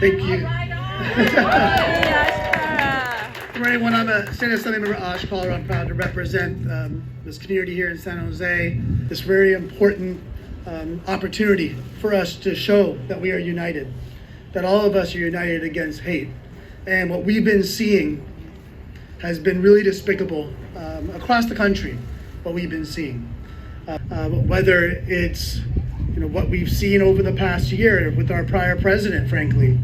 Thank you. Good morning, everyone. I'm a State Assemblymember Kalra. I'm proud to represent this community here in San Jose. This very important opportunity for us to show that we are united, that all of us are united against hate. And what we've been seeing has been really despicable across the country, what we've been seeing. Whether it's what we've seen over the past year with our prior president, frankly,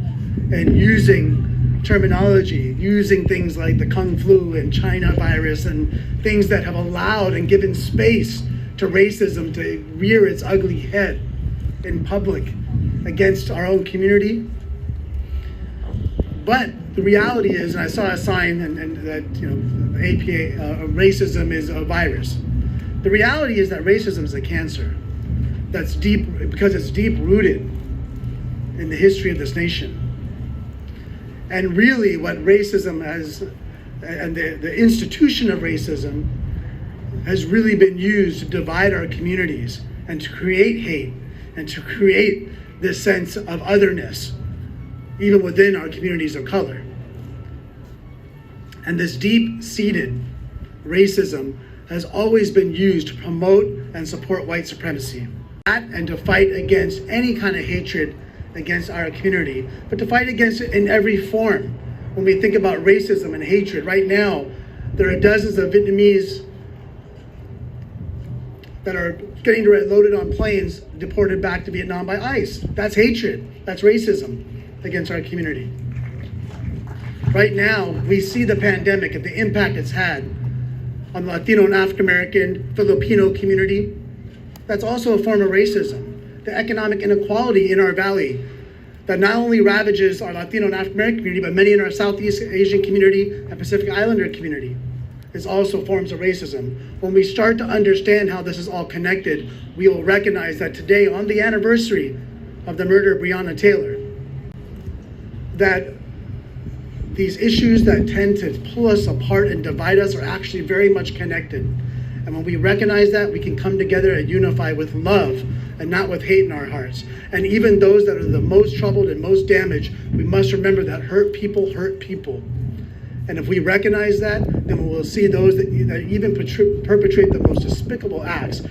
and using terminology, using things like the Kung Flu and China virus and things that have allowed and given space to racism to rear its ugly head in public against our own community. But the reality is, and I saw a sign and that AAPI, racism is a virus. The reality is that racism is a cancer that's deep, because it's deep rooted in the history of this nation. And really what racism has, and the institution of racism has really been used to divide our communities and to create hate and to create this sense of otherness, even within our communities of color. And this deep-seated racism has always been used to promote and support white supremacy, and to fight against any kind of hatred against our community, but to fight against it in every form. When we think about racism and hatred, right now, there are dozens of Vietnamese that are getting loaded on planes, deported back to Vietnam by ICE. That's hatred. That's racism against our community. Right now, we see the pandemic and the impact it's had on the Latino and African American, Filipino community. That's also a form of racism. The economic inequality in our valley that not only ravages our Latino and African American community, but many in our Southeast Asian community and Pacific Islander community is also forms of racism. When we start to understand how this is all connected, we will recognize that today, on the anniversary of the murder of Breonna Taylor, that these issues that tend to pull us apart and divide us are actually very much connected. And when we recognize that, we can come together and unify with love and not with hate in our hearts. And even those that are the most troubled and most damaged, we must remember that hurt people hurt people. And if we recognize that, then we will see those that even perpetrate the most despicable acts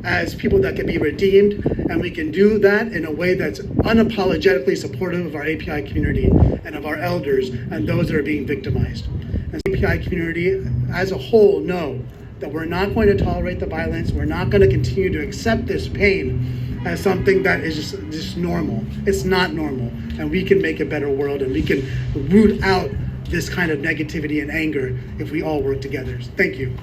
as people that can be redeemed, and we can do that in a way that's unapologetically supportive of our API community and of our elders and those that are being victimized. And the API community as a whole know that we're not going to tolerate the violence, we're not going to continue to accept this pain as something that is just normal. It's not normal, and we can make a better world, and we can root out this kind of negativity and anger if we all work together. Thank you.